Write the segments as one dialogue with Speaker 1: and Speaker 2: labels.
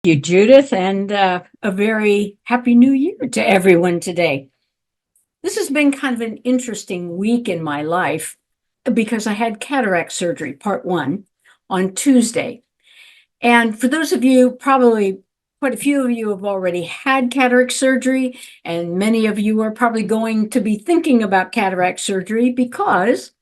Speaker 1: You, Judith, and a very happy new year to everyone today. This has been kind of an interesting week in my life because I had cataract surgery, part one, on Tuesday. And for those of you, probably quite a few of you have already had cataract surgery, and many of you are probably going to be thinking about cataract surgery because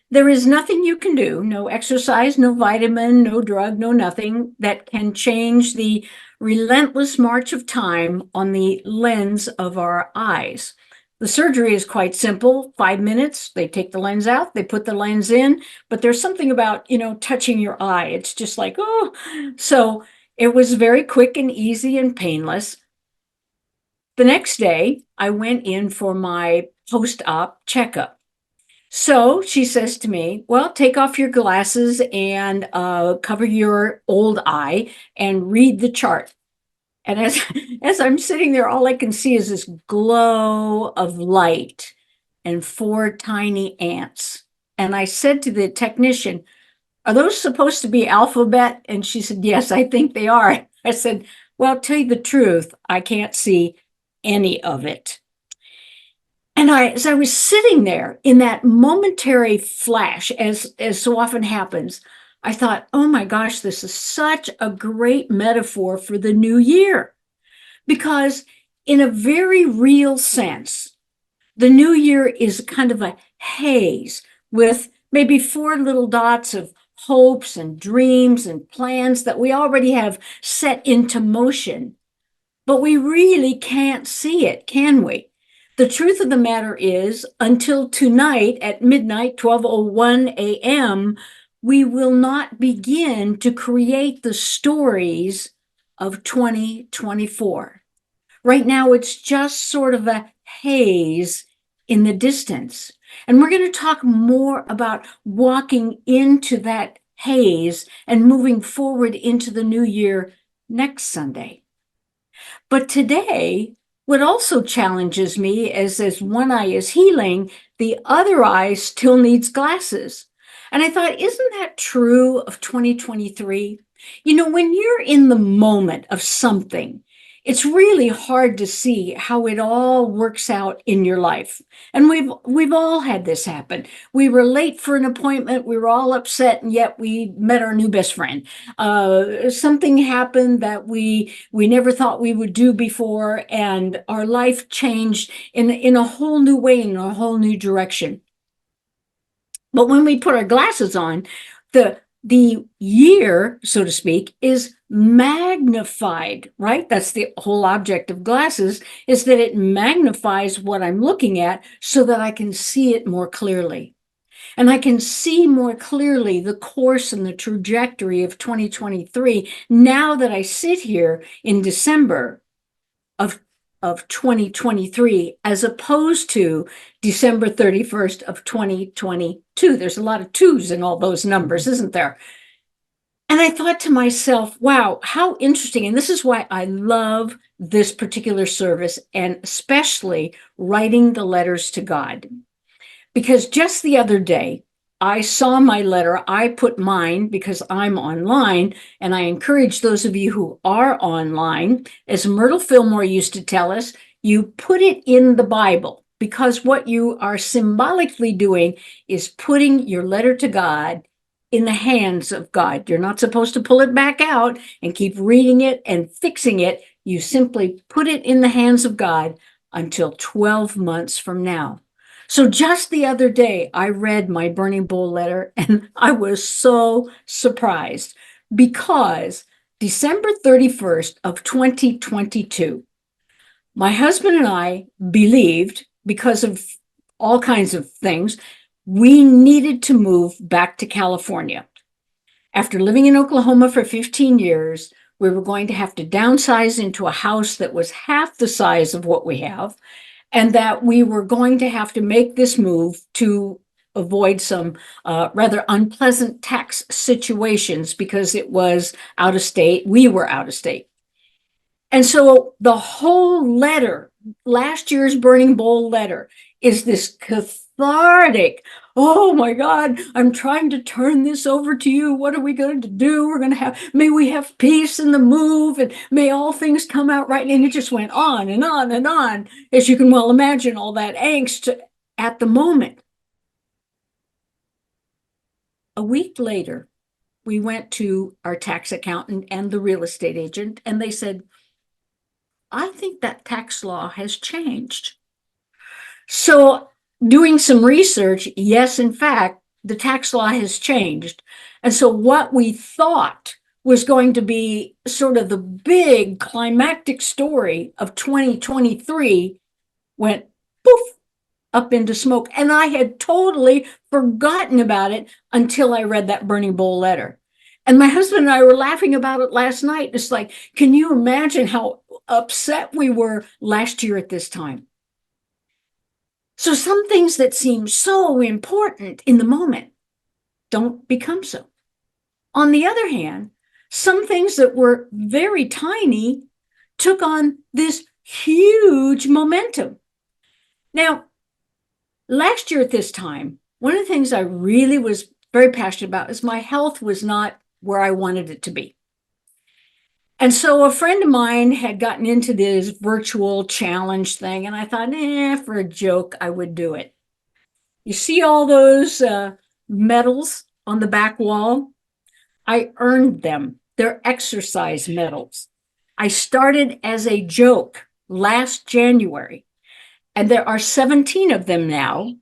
Speaker 1: there is nothing you can do, no exercise, no vitamin, no drug, no nothing that can change the relentless march of time on the lens of our eyes. The surgery is quite simple, 5 minutes. They take the lens out, they put the lens in, but there's something about, touching your eye. It's just like, oh, so it was very quick and easy and painless. The next day, I went in for my post-op checkup. So she says to me, well, take off your glasses and cover your old eye and read the chart. And as I'm sitting there, all I can see is this glow of light and four tiny ants. And I said to the technician, are those supposed to be alphabet? And she said, yes, I think they are. I said, well, tell you the truth, I can't see any of it. And as I was sitting there in that momentary flash, as so often happens, I thought, oh my gosh, this is such a great metaphor for the new year. Because in a very real sense, the new year is kind of a haze with maybe four little dots of hopes and dreams and plans that we already have set into motion. But we really can't see it, can we? The truth of the matter is, until tonight at midnight, 12:01 a.m., we will not begin to create the stories of 2024. Right now, it's just sort of a haze in the distance. And we're going to talk more about walking into that haze and moving forward into the new year next Sunday. But today, what also challenges me is as one eye is healing, the other eye still needs glasses. And I thought, isn't that true of 2023? When you're in the moment of something, it's really hard to see how it all works out in your life. And we've all had this happen. We were late for an appointment, we were all upset, and yet we met our new best friend. Something happened that we never thought we would do before, and our life changed in a whole new way, in a whole new direction. But when we put our glasses on, the year, so to speak, is magnified, right? That's the whole object of glasses, is that it magnifies what I'm looking at so that I can see it more clearly. And I can see more clearly the course and the trajectory of 2023 now that I sit here in December of 2023, as opposed to December 31st of 2022. There's a lot of twos in all those numbers, isn't there? And I thought to myself, wow, how interesting. And this is why I love this particular service, and especially writing the letters to God. Because just the other day, I saw my letter. I put mine because I'm online, and I encourage those of you who are online, as Myrtle Fillmore used to tell us, you put it in the Bible, because what you are symbolically doing is putting your letter to God in the hands of God. You're not supposed to pull it back out and keep reading it and fixing it. You simply put it in the hands of God until 12 months from now. So just the other day, I read my Burning Bowl letter, and I was so surprised because December 31st of 2022, my husband and I believed, because of all kinds of things, we needed to move back to California. After living in Oklahoma for 15 years, we were going to have to downsize into a house that was half the size of what we have, and that we were going to have to make this move to avoid some rather unpleasant tax situations because it was out of state. We were out of state. And so the whole letter, last year's Burning Bowl letter, is this cathartic. Oh my God, I'm trying to turn this over to you. What are we going to do? May we have peace in the move, and may all things come out right. And it just went on and on and on, as you can well imagine, all that angst at the moment. A week later, we went to our tax accountant and the real estate agent, and they said, I think that tax law has changed. So, doing some research, yes, in fact, the tax law has changed. And so, what we thought was going to be sort of the big climactic story of 2023 went poof up into smoke. And I had totally forgotten about it until I read that burning bowl letter. And my husband and I were laughing about it last night. It's like, can you imagine how upset we were last year at this time? So some things that seem so important in the moment don't become so. On the other hand, some things that were very tiny took on this huge momentum. Now, last year at this time, one of the things I really was very passionate about is my health was not where I wanted it to be. And so a friend of mine had gotten into this virtual challenge thing, and I thought, for a joke, I would do it. You see all those medals on the back wall? I earned them. They're exercise medals. I started as a joke last January, and there are 17 of them now,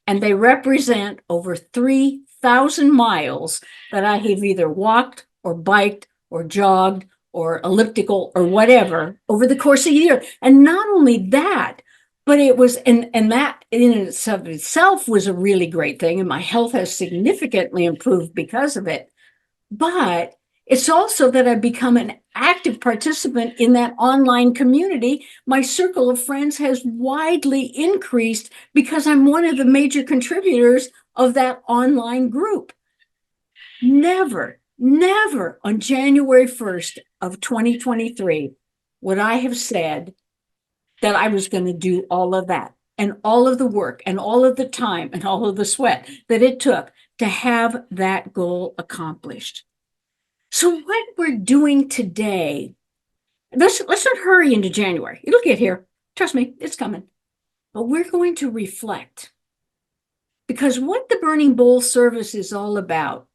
Speaker 1: and they represent over 3,000 miles that I have either walked or biked or jogged or elliptical or whatever over the course of a year. And not only that, but it was, and that in itself was a really great thing. And my health has significantly improved because of it. But it's also that I've become an active participant in that online community. My circle of friends has widely increased because I'm one of the major contributors of that online group. Never on January 1st of 2023 would I have said that I was going to do all of that and all of the work and all of the time and all of the sweat that it took to have that goal accomplished. So what we're doing today, let's not hurry into January. It'll get here. Trust me, it's coming. But we're going to reflect. Because what the Burning Bowl service is all about,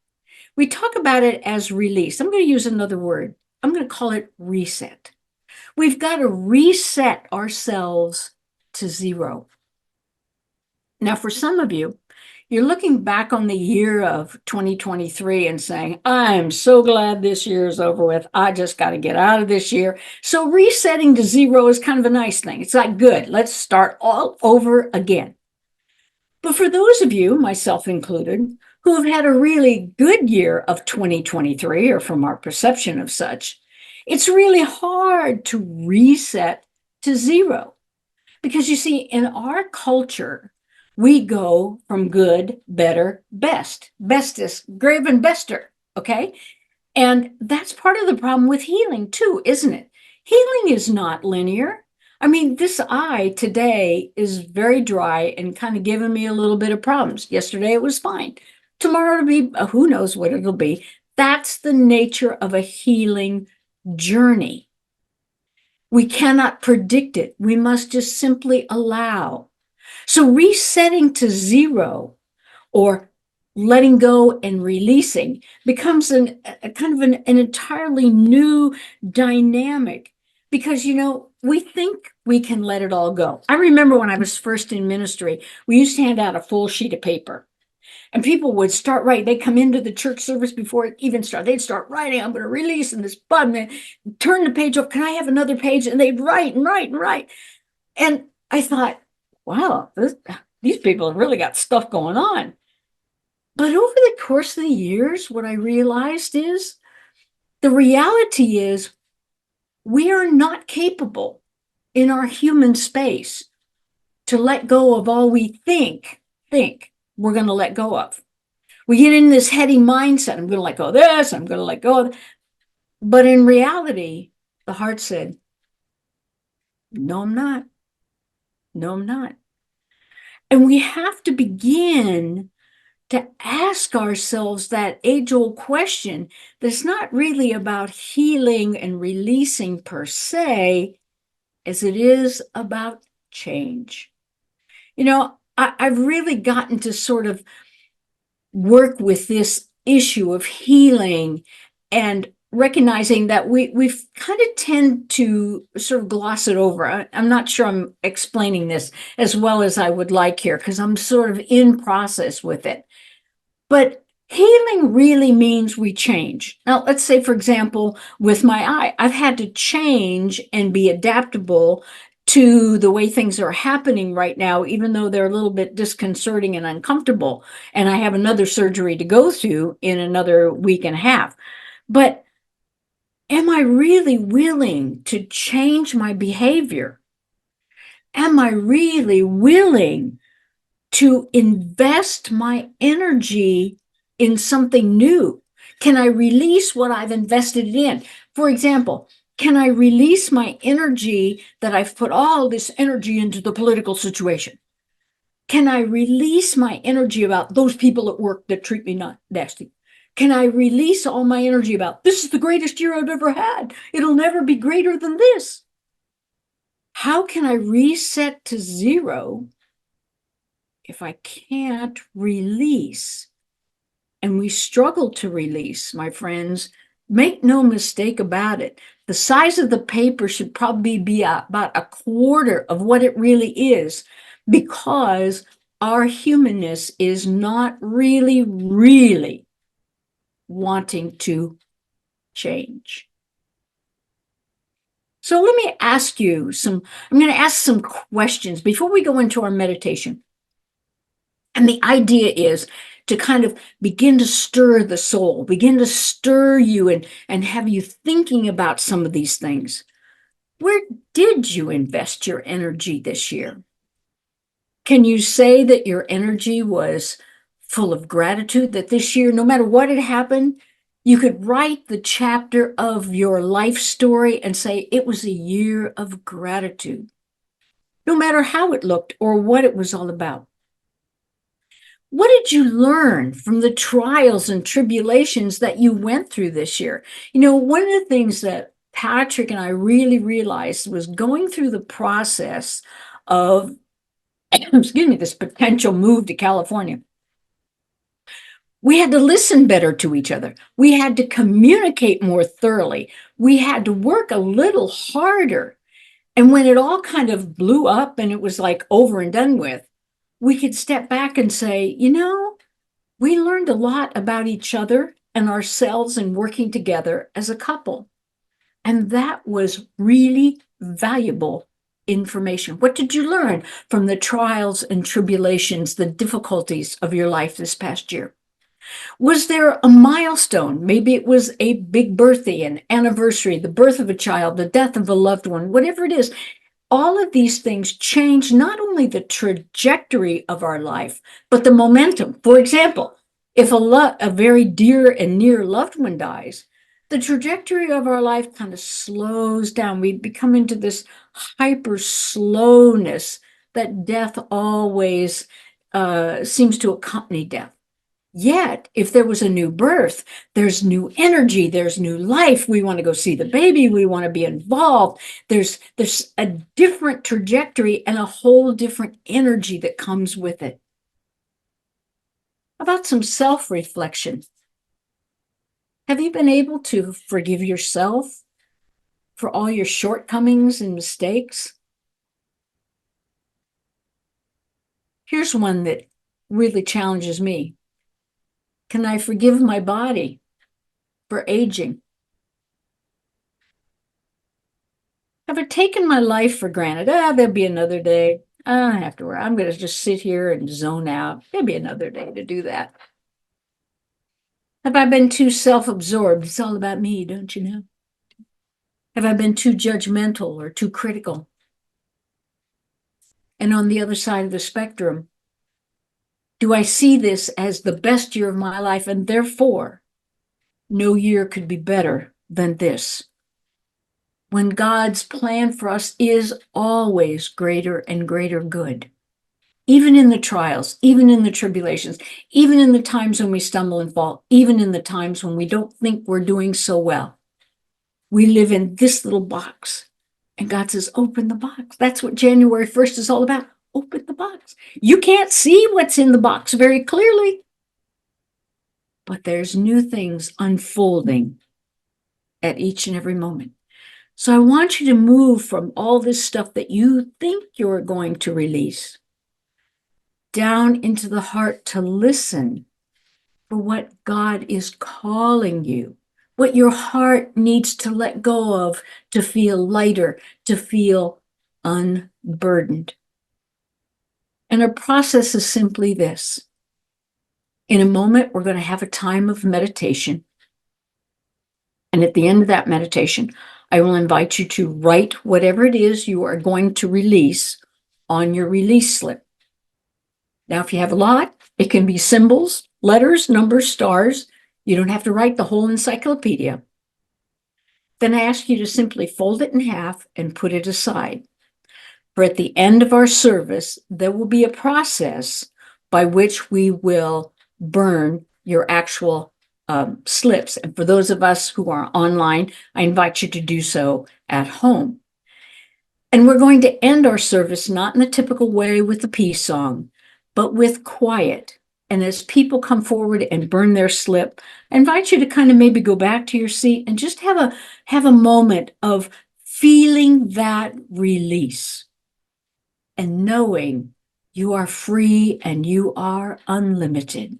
Speaker 1: we talk about it as release. I'm going to use another word. I'm going to call it reset. We've got to reset ourselves to zero. Now, for some of you, you're looking back on the year of 2023 and saying, I'm so glad this year is over with. I just got to get out of this year. So resetting to zero is kind of a nice thing. It's like, good, let's start all over again. But for those of you, myself included, who have had a really good year of 2023, or from our perception of such, it's really hard to reset to zero. Because you see, in our culture, we go from good, better, best, bestest, grave and bester, okay? And that's part of the problem with healing too, isn't it? Healing is not linear. I mean, this eye today is very dry and kind of giving me a little bit of problems. Yesterday it was fine. Tomorrow it'll be, who knows what it'll be. That's the nature of a healing journey. We cannot predict it. We must just simply allow. So resetting to zero or letting go and releasing becomes a kind of an entirely new dynamic because, we think we can let it all go. I remember when I was first in ministry, we used to hand out a full sheet of paper. And people would start writing. They'd come into the church service before it even started. They'd start writing, I'm going to release in this button, and turn the page over. Can I have another page? And they'd write and write and write. And I thought, wow, these people have really got stuff going on. But over the course of the years, what I realized is the reality is we are not capable in our human space to let go of all we think we're going to let go of. We get in this heady mindset. I'm going to let go of this. I'm going to let go of. But in reality, the heart said, no, I'm not. No, I'm not. And we have to begin to ask ourselves that age-old question that's not really about healing and releasing per se, as it is about change. I've really gotten to sort of work with this issue of healing and recognizing that we've kind of tend to sort of gloss it over. I'm not sure I'm explaining this as well as I would like here because I'm sort of in process with it. But healing really means we change. Now, let's say, for example, with my eye, I've had to change and be adaptable to the way things are happening right now, even though they're a little bit disconcerting and uncomfortable. And I have another surgery to go through in another week and a half. But am I really willing to change my behavior? Am I really willing to invest my energy in something new? Can I release what I've invested in? For example, can I release my energy that I've put all this energy into the political situation? Can I release my energy about those people at work that treat me not nasty? Can I release all my energy about this is the greatest year I've ever had? It'll never be greater than this. How can I reset to zero if I can't release? And we struggle to release, my friends. Make no mistake about it. The size of the paper should probably be about a quarter of what it really is, because our humanness is not really wanting to change. So let me ask you I'm going to ask some questions before we go into our meditation. And the idea is to kind of begin to stir the soul, begin to stir you and have you thinking about some of these things. Where did you invest your energy this year? Can you say that your energy was full of gratitude, that this year, no matter what had happened, you could write the chapter of your life story and say it was a year of gratitude, no matter how it looked or what it was all about? What did you learn from the trials and tribulations that you went through this year? One of the things that Patrick and I really realized was going through the process of, excuse me, this potential move to California. We had to listen better to each other. We had to communicate more thoroughly. We had to work a little harder. And when it all kind of blew up and it was like over and done with, we could step back and say, we learned a lot about each other and ourselves in working together as a couple. And that was really valuable information. What did you learn from the trials and tribulations, the difficulties of your life this past year? Was there a milestone? Maybe it was a big birthday, an anniversary, the birth of a child, the death of a loved one, whatever it is. All of these things change not only the trajectory of our life, but the momentum. For example, if a very dear and near loved one dies, the trajectory of our life kind of slows down. We become into this hyper slowness that death always seems to accompany death. Yet, if there was a new birth, there's new energy, there's new life. We want to go see the baby. We want to be involved. There's a different trajectory and a whole different energy that comes with it. How about some self-reflection? Have you been able to forgive yourself for all your shortcomings and mistakes? Here's one that really challenges me. Can I forgive my body for aging? Have I taken my life for granted? There'll be another day. I don't have to worry. I'm going to just sit here and zone out. There'll be another day to do that. Have I been too self-absorbed? It's all about me, don't you know? Have I been too judgmental or too critical? And on the other side of the spectrum, do I see this as the best year of my life, and therefore no year could be better than this? When God's plan for us is always greater and greater good. even in the trials, even in the tribulations, even in the times when we stumble and fall, even in the times when we don't think we're doing so well. We live in this little box. And God says, open the box. That's what January 1st is all about. Open the box. You can't see what's in the box very clearly, but there's new things unfolding at each and every moment. So I want you to move from all this stuff that you think you're going to release down into the heart to listen for what God is calling you, what your heart needs to let go of to feel lighter, to feel unburdened. And our process is simply this. In a moment, we're going to have a time of meditation. And at the end of that meditation, I will invite you to write whatever it is you are going to release on your release slip. Now, if you have a lot, it can be symbols, letters, numbers, stars. You don't have to write the whole encyclopedia. Then I ask you to simply fold it in half and put it aside. For at the end of our service, there will be a process by which we will burn your actual slips. And for those of us who are online, I invite you to do so at home. And we're going to end our service not in the typical way with a peace song, but with quiet. And as people come forward and burn their slip, I invite you to kind of maybe go back to your seat and just have a moment of feeling that release and knowing you are free and you are unlimited.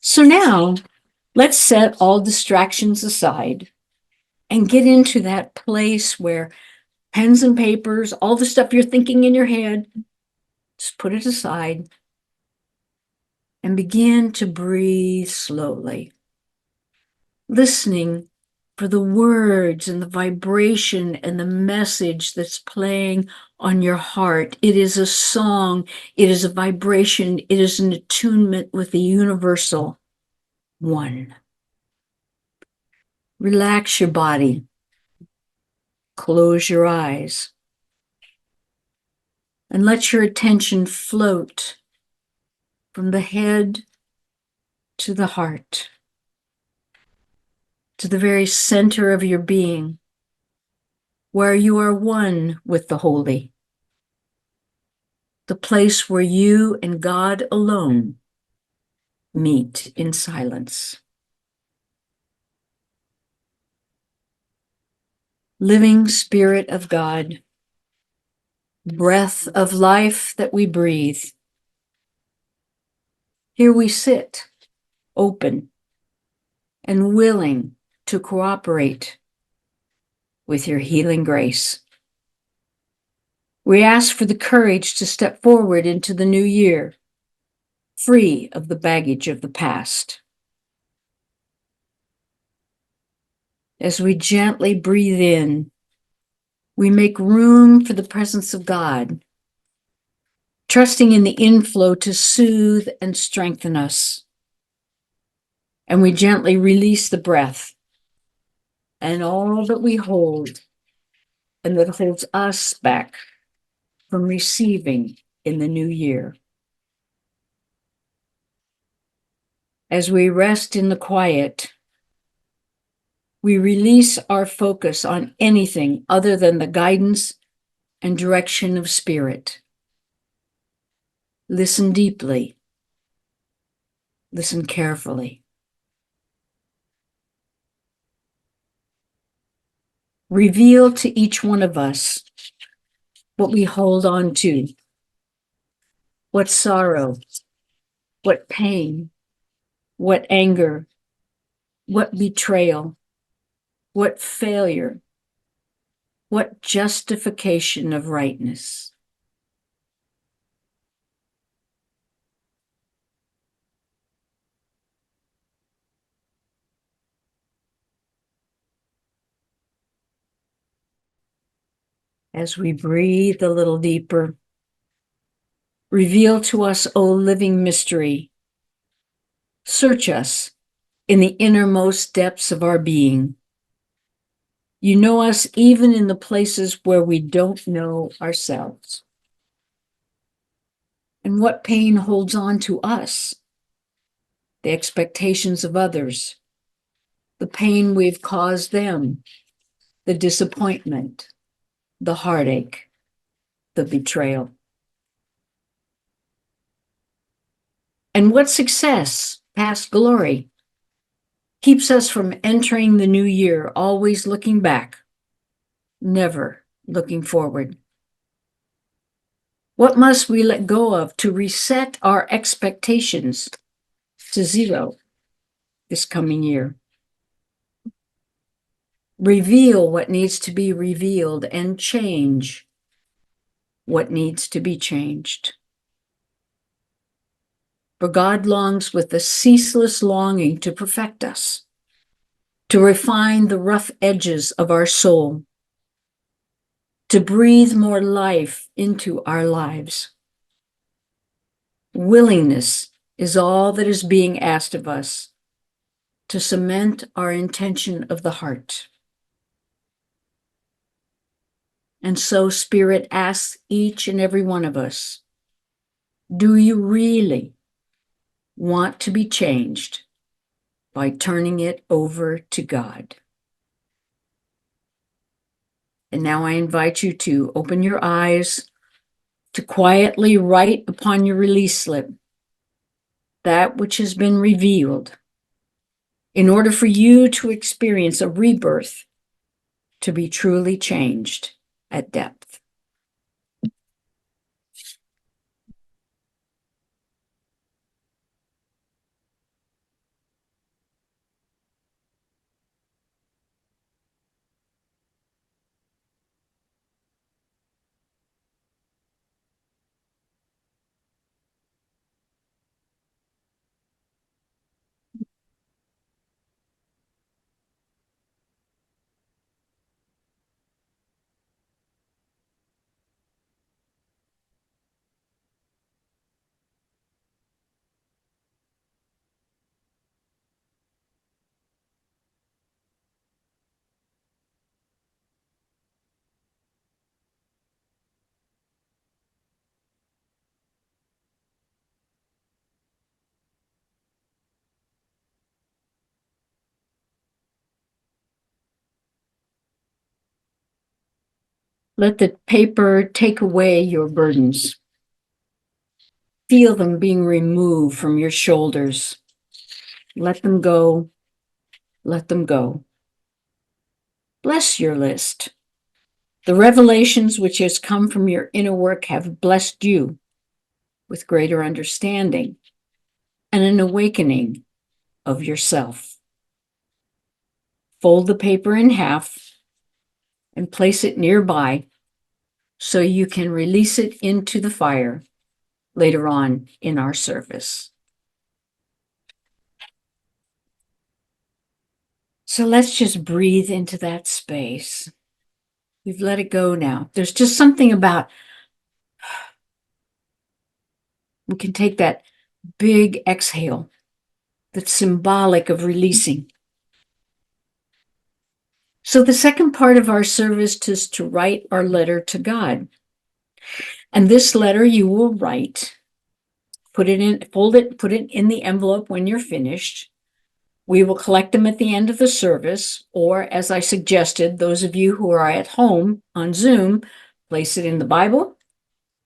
Speaker 1: So now let's set all distractions aside and get into that place where pens and papers, all the stuff you're thinking in your head, just put it aside and begin to breathe slowly, listening for the words and the vibration and the message that's playing on your heart. It is a song, it is a vibration, it is an attunement with the universal one. Relax your body, close your eyes, and let your attention float from the head to the heart, to the very center of your being, where you are one with the holy, the place where you and God alone meet in silence. Living Spirit of God, breath of life that we breathe, here we sit, open and willing to cooperate with your healing grace. We ask for the courage to step forward into the new year, free of the baggage of the past. As we gently breathe in, we make room for the presence of God, trusting in the inflow to soothe and strengthen us. And we gently release the breath and all that we hold and that holds us back from receiving in the new year. As we rest in the quiet, we release our focus on anything other than the guidance and direction of Spirit. Listen deeply. Listen carefully. Reveal to each one of us what we hold on to, what sorrow, what pain, what anger, what betrayal, what failure, what justification of rightness. As we breathe a little deeper, reveal to us, O living mystery. Search us in the innermost depths of our being. You know us even in the places where we don't know ourselves. and what pain holds on to us, the expectations of others, the pain we've caused them, the disappointment, the heartache, the betrayal. And what success, past glory, keeps us from entering the new year always looking back, never looking forward? What must we let go of to reset our expectations to zero this coming year? Reveal what needs to be revealed and change what needs to be changed. For God longs with a ceaseless longing to perfect us, to refine the rough edges of our soul, to breathe more life into our lives. Willingness is all that is being asked of us to cement our intention of the heart. And so Spirit asks each and every one of us, do you really want to be changed by turning it over to God? And now I invite you to open your eyes, to quietly write upon your release slip that which has been revealed in order for you to experience a rebirth, to be truly changed at depth. Let the paper take away your burdens. Feel them being removed from your shoulders. Let them go. Let them go. Bless your list. The revelations which has come from your inner work have blessed you with greater understanding and an awakening of yourself. Fold the paper in half and place it nearby so you can release it into the fire later on in our service. So let's just breathe into that space. We've let it go now. There's just something about, we can take that big exhale that's symbolic of releasing. So the second part of our service is to write our letter to God. And this letter you will write, put it in, fold it, put it in the envelope when you're finished. We will collect them at the end of the service, or as I suggested, those of you who are at home on Zoom, place it in the Bible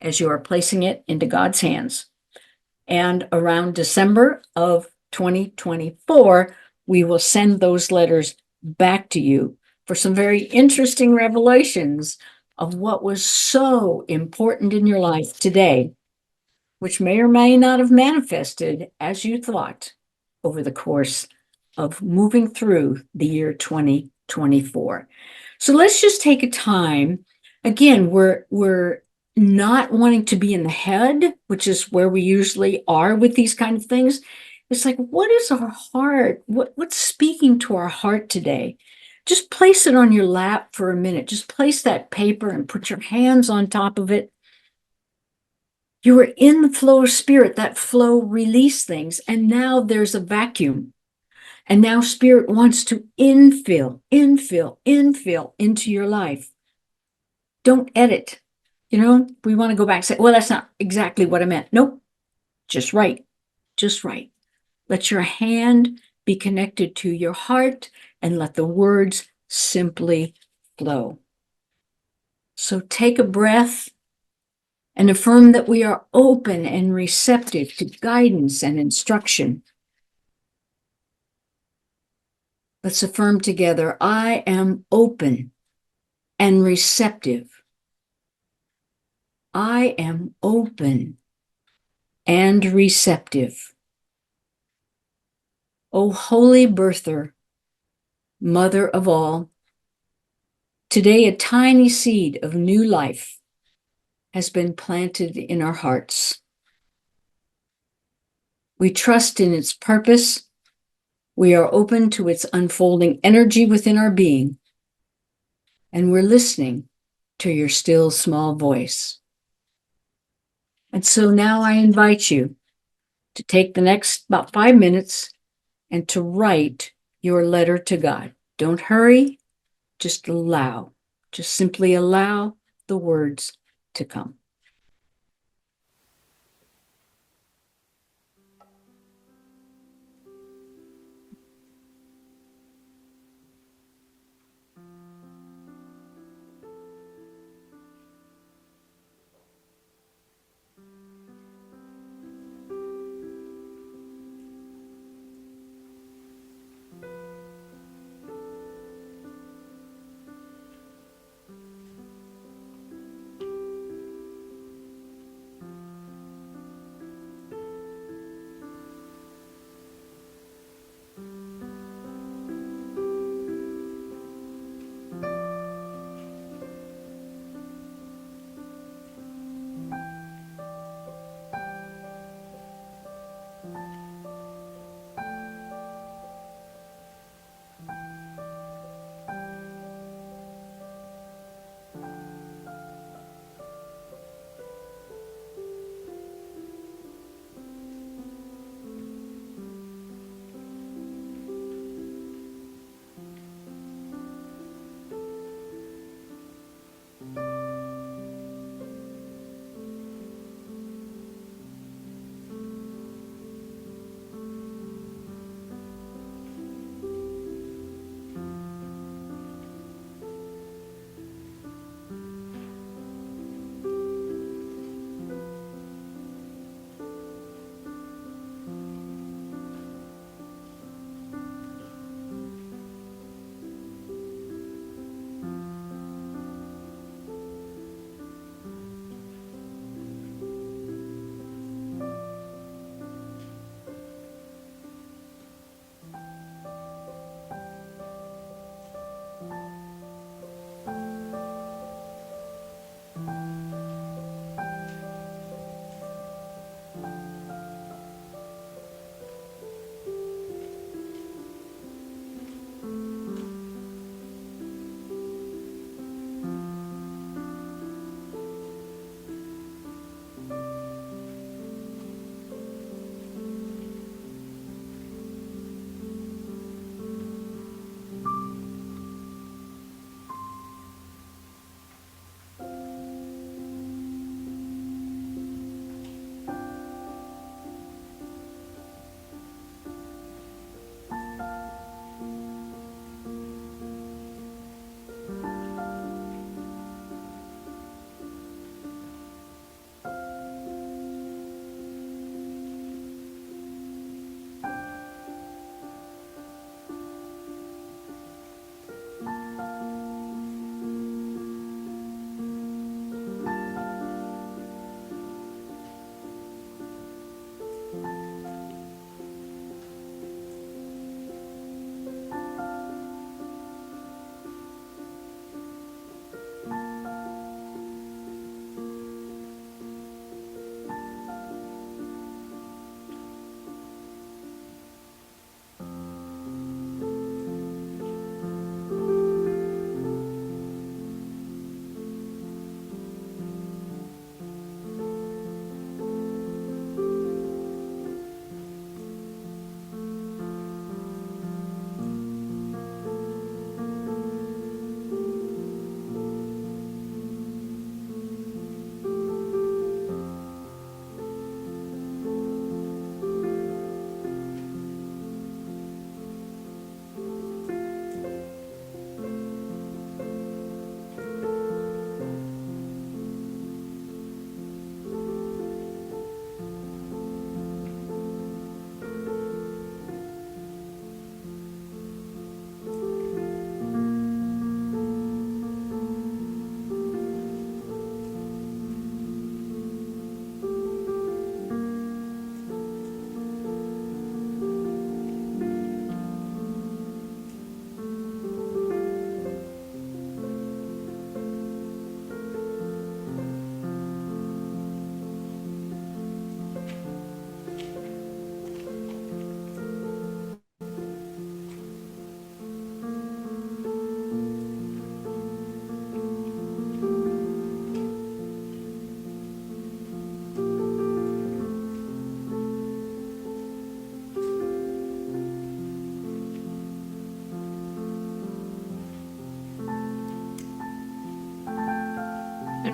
Speaker 1: as you are placing it into God's hands. And around December of 2024, we will send those letters back to you for some very interesting revelations of what was so important in your life today, which may or may not have manifested as you thought over the course of moving through the year 2024. So let's just take a time. Again, we're not wanting to be in the head, which is where we usually are with these kind of things. It's like, what is our heart? What's speaking to our heart today? Just place it on your lap for a minute. Just place that paper and put your hands on top of it. You were in the flow of spirit. That flow released things. And now there's a vacuum. And now Spirit wants to infill into your life. Don't edit. We want to go back and say, well, that's not exactly what I meant. Nope, just right, just right. Let your hand be connected to your heart and let the words simply flow. So take a breath and affirm that we are open and receptive to guidance and instruction. Let's affirm together, I am open and receptive. I am open and receptive. O holy birther, mother of all, today a tiny seed of new life has been planted in our hearts. We trust in its purpose. We are open to its unfolding energy within our being. And we're listening to your still small voice. And so now I invite you to take the next about 5 minutes and to write your letter to God. Don't hurry, just allow. Just simply allow the words to come.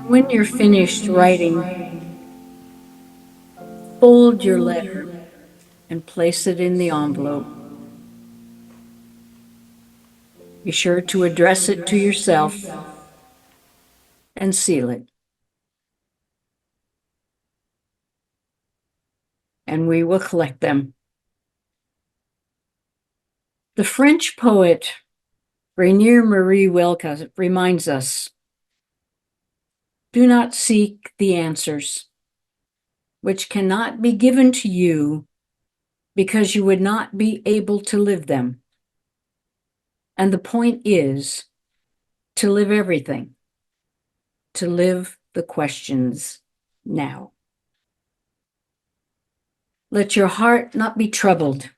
Speaker 1: When you're finished writing, fold your letter and place it in the envelope. Be sure to address it to yourself and seal it. And we will collect them. The French poet Rainier Marie Rilke reminds us, do not seek the answers which cannot be given to you because you would not be able to live them. And the point is to live everything, to live the questions now. Let your heart not be troubled,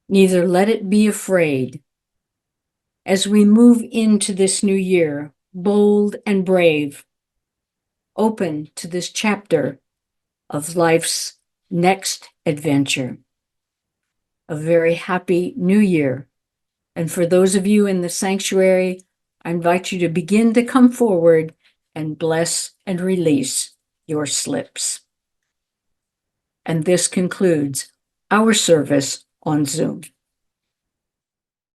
Speaker 1: neither let it be afraid. As we move into this new year, bold and brave, open to this chapter of life's next adventure. A very happy new year. And for those of you in the sanctuary, I invite you to begin to come forward and bless and release your slips. And this concludes our service on Zoom.